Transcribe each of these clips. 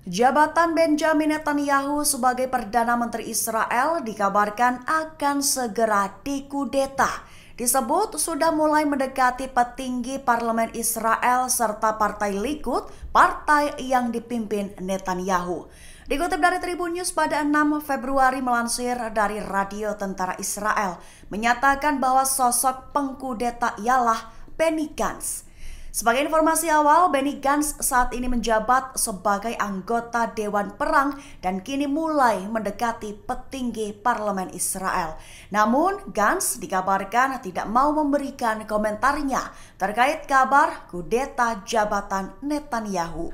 Jabatan Benjamin Netanyahu sebagai Perdana Menteri Israel dikabarkan akan segera dikudeta. Disebut sudah mulai mendekati petinggi parlemen Israel serta Partai Likud, partai yang dipimpin Netanyahu. Dikutip dari Tribun News pada 6 Februari melansir dari Radio Tentara Israel, menyatakan bahwa sosok pengkudeta ialah Benny Gantz. Sebagai informasi awal, Benny Gantz saat ini menjabat sebagai anggota Dewan Perang dan kini mulai mendekati petinggi parlemen Israel. Namun, Gantz dikabarkan tidak mau memberikan komentarnya terkait kabar kudeta jabatan Netanyahu.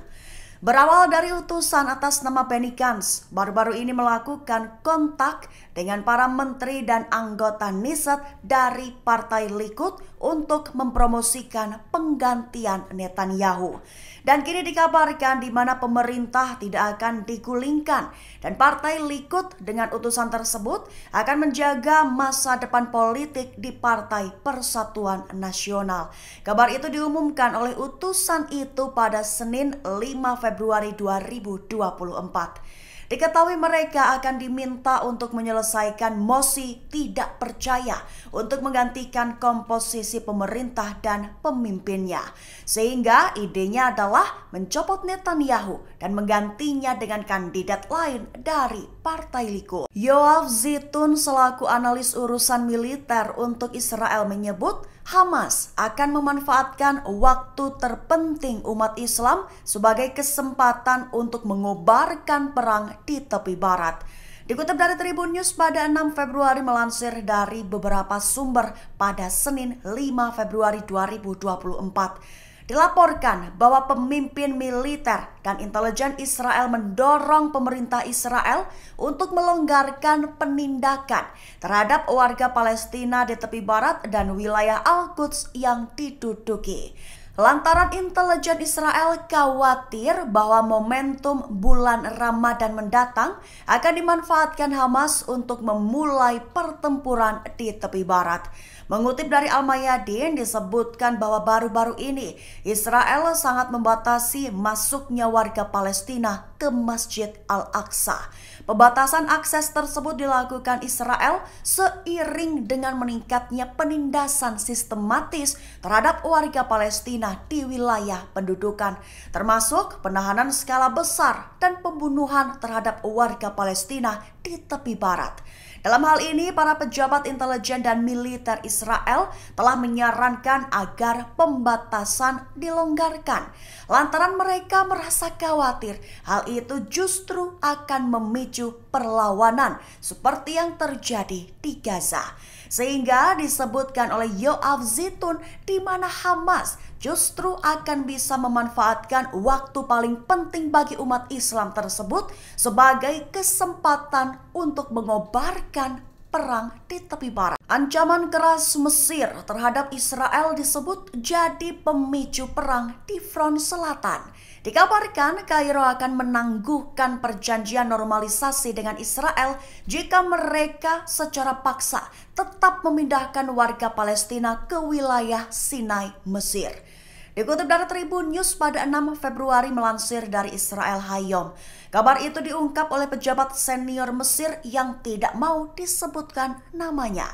Berawal dari utusan atas nama Benny Gantz, baru-baru ini melakukan kontak dengan para menteri dan anggota Knesset dari Partai Likud untuk mempromosikan penggantian Netanyahu. Dan kini dikabarkan di mana pemerintah tidak akan digulingkan dan Partai Likud dengan utusan tersebut akan menjaga masa depan politik di Partai Persatuan Nasional. Kabar itu diumumkan oleh utusan itu pada Senin 5 Februari 2024. Diketahui mereka akan diminta untuk menyelesaikan mosi tidak percaya untuk menggantikan komposisi pemerintah dan pemimpinnya. Sehingga idenya adalah mencopot Netanyahu dan menggantinya dengan kandidat lain dari Partai Likud. Yoav Zitun selaku analis urusan militer untuk Israel menyebut Hamas akan memanfaatkan waktu terpenting umat Islam sebagai kesempatan untuk mengobarkan perang di tepi barat. Dikutip dari Tribun News pada 6 Februari melansir dari beberapa sumber pada Senin 5 Februari 2024. Dilaporkan bahwa pemimpin militer dan intelijen Israel mendorong pemerintah Israel untuk melonggarkan penindakan terhadap warga Palestina di tepi barat dan wilayah Al-Quds yang diduduki. Lantaran intelijen Israel khawatir bahwa momentum bulan Ramadan mendatang akan dimanfaatkan Hamas untuk memulai pertempuran di tepi barat. Mengutip dari Al-Mayadin disebutkan bahwa baru-baru ini Israel sangat membatasi masuknya warga Palestina ke Masjid Al-Aqsa. Pembatasan akses tersebut dilakukan Israel seiring dengan meningkatnya penindasan sistematis terhadap warga Palestina di wilayah pendudukan, termasuk penahanan skala besar dan pembunuhan terhadap warga Palestina di tepi barat. Dalam hal ini, para pejabat intelijen dan militer Israel telah menyarankan agar pembatasan dilonggarkan. Lantaran mereka merasa khawatir hal itu justru akan memicu perlawanan seperti yang terjadi di Gaza. Sehingga disebutkan oleh Yoav Zitun di mana Hamas justru akan bisa memanfaatkan waktu paling penting bagi umat Islam tersebut sebagai kesempatan untuk mengobarkan perang di tepi barat. Ancaman keras Mesir terhadap Israel disebut jadi pemicu perang di front selatan. Dikabarkan Kairo akan menangguhkan perjanjian normalisasi dengan Israel jika mereka secara paksa tetap memindahkan warga Palestina ke wilayah Sinai, Mesir. Dikutip dari Tribun News pada 6 Februari melansir dari Israel Hayom. Kabar itu diungkap oleh pejabat senior Mesir yang tidak mau disebutkan namanya.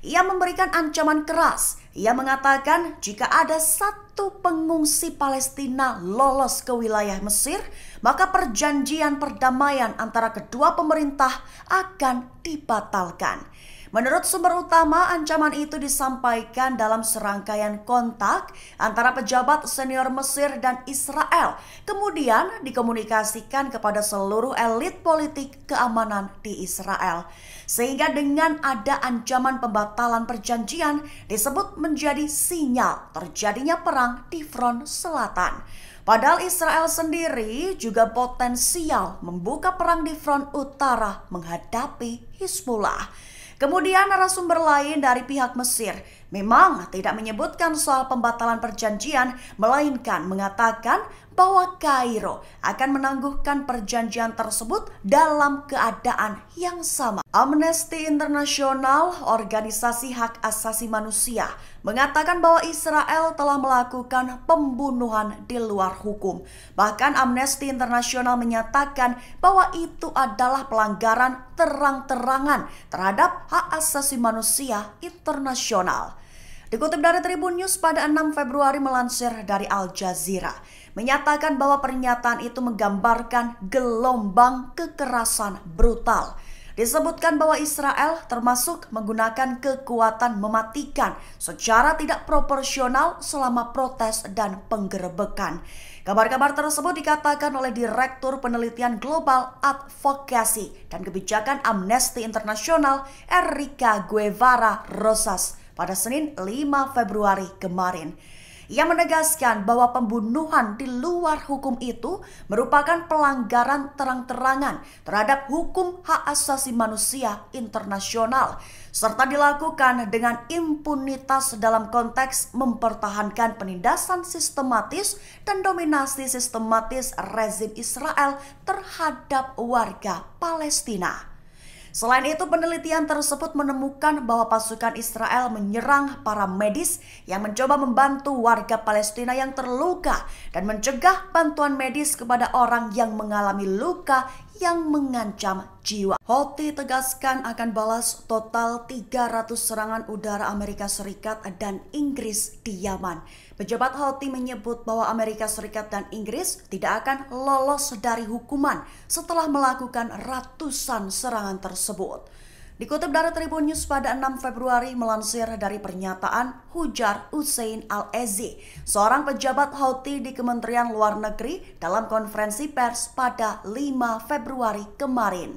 Ia memberikan ancaman keras. Ia mengatakan jika ada satu pengungsi Palestina lolos ke wilayah Mesir, maka perjanjian perdamaian antara kedua pemerintah akan dibatalkan. Menurut sumber utama, ancaman itu disampaikan dalam serangkaian kontak antara pejabat senior Mesir dan Israel, kemudian dikomunikasikan kepada seluruh elit politik keamanan di Israel. Sehingga dengan ada ancaman pembatalan perjanjian disebut menjadi sinyal terjadinya perang di front selatan. Padahal Israel sendiri juga potensial membuka perang di front utara menghadapi Hizbullah. Kemudian narasumber lain dari pihak Mesir memang tidak menyebutkan soal pembatalan perjanjian, melainkan mengatakan bahwa Kairo akan menangguhkan perjanjian tersebut dalam keadaan yang sama. Amnesty International, organisasi hak asasi manusia, mengatakan bahwa Israel telah melakukan pembunuhan di luar hukum. Bahkan Amnesty International menyatakan bahwa itu adalah pelanggaran terang-terangan terhadap hak asasi manusia internasional. Dikutip dari Tribun News pada 6 Februari melansir dari Al Jazeera, menyatakan bahwa pernyataan itu menggambarkan gelombang kekerasan brutal. Disebutkan bahwa Israel termasuk menggunakan kekuatan mematikan secara tidak proporsional selama protes dan penggerebekan. Kabar-kabar tersebut dikatakan oleh Direktur Penelitian Global Advocacy dan Kebijakan Amnesty International, Erika Guevara Rosas, pada Senin 5 Februari kemarin. Ia menegaskan bahwa pembunuhan di luar hukum itu merupakan pelanggaran terang-terangan terhadap hukum hak asasi manusia internasional, serta dilakukan dengan impunitas dalam konteks mempertahankan penindasan sistematis dan dominasi sistematis rezim Israel terhadap warga Palestina. Selain itu, penelitian tersebut menemukan bahwa pasukan Israel menyerang para medis yang mencoba membantu warga Palestina yang terluka dan mencegah bantuan medis kepada orang yang mengalami luka yang mengancam jiwa. Houthi tegaskan akan balas total 300 serangan udara Amerika Serikat dan Inggris di Yaman. Pejabat Houthi menyebut bahwa Amerika Serikat dan Inggris tidak akan lolos dari hukuman setelah melakukan ratusan serangan tersebut. Dikutip dari Tribun News pada 6 Februari melansir dari pernyataan Hujar Hussein Al-Ezi, seorang pejabat Houthi di Kementerian Luar Negeri dalam konferensi pers pada 5 Februari kemarin.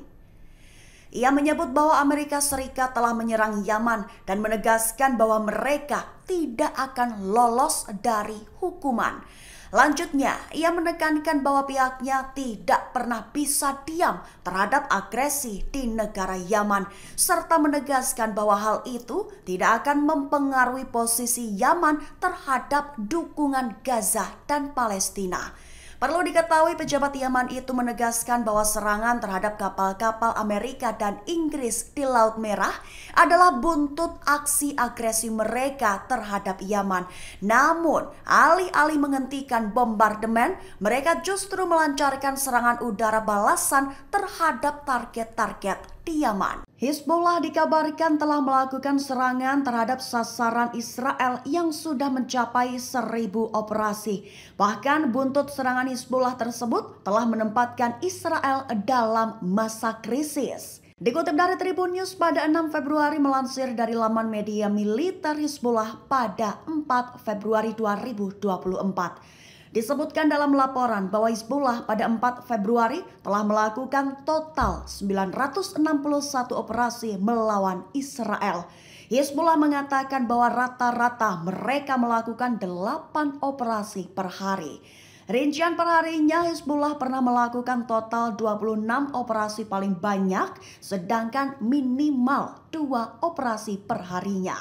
Ia menyebut bahwa Amerika Serikat telah menyerang Yaman dan menegaskan bahwa mereka tidak akan lolos dari hukuman. Lanjutnya, ia menekankan bahwa pihaknya tidak pernah bisa diam terhadap agresi di negara Yaman, serta menegaskan bahwa hal itu tidak akan mempengaruhi posisi Yaman terhadap dukungan Gaza dan Palestina. Perlu diketahui, pejabat Yaman itu menegaskan bahwa serangan terhadap kapal-kapal Amerika dan Inggris di Laut Merah adalah buntut aksi agresi mereka terhadap Yaman. Namun, alih-alih menghentikan bombardemen, mereka justru melancarkan serangan udara balasan terhadap target-target di Yaman. Hizbullah dikabarkan telah melakukan serangan terhadap sasaran Israel yang sudah mencapai 1.000 operasi. Bahkan buntut serangan Hizbullah tersebut telah menempatkan Israel dalam masa krisis. Dikutip dari Tribun News pada 6 Februari melansir dari laman media militer Hizbullah pada 4 Februari 2024. Disebutkan dalam laporan bahwa Hizbullah pada 4 Februari telah melakukan total 961 operasi melawan Israel. Hizbullah mengatakan bahwa rata-rata mereka melakukan 8 operasi per hari. Rincian perharinya, Hizbullah pernah melakukan total 26 operasi paling banyak, sedangkan minimal 2 operasi perharinya.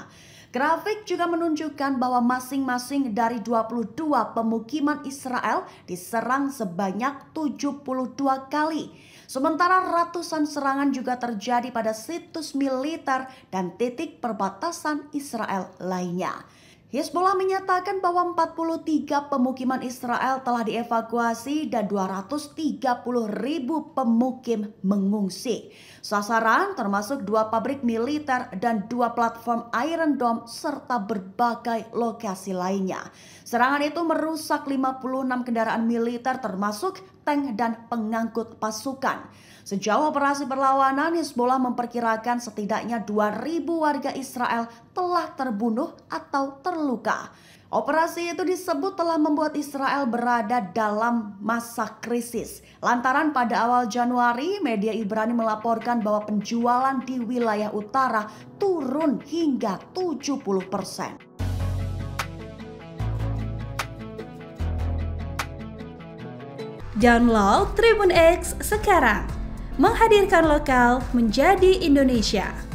Grafik juga menunjukkan bahwa masing-masing dari 22 pemukiman Israel diserang sebanyak 72 kali. Sementara ratusan serangan juga terjadi pada situs militer dan titik perbatasan Israel lainnya. Hizbullah menyatakan bahwa 43 pemukiman Israel telah dievakuasi dan 230.000 pemukim mengungsi. Sasaran termasuk 2 pabrik militer dan 2 platform Iron Dome serta berbagai lokasi lainnya. Serangan itu merusak 56 kendaraan militer termasuk tank dan pengangkut pasukan. Sejauh operasi perlawanan, Hizbullah memperkirakan setidaknya 2.000 warga Israel telah terbunuh atau terluka. Operasi itu disebut telah membuat Israel berada dalam masa krisis. Lantaran pada awal Januari, media Ibrani melaporkan bahwa penjualan di wilayah utara turun hingga 70%. Download Tribun X sekarang, menghadirkan lokal menjadi Indonesia.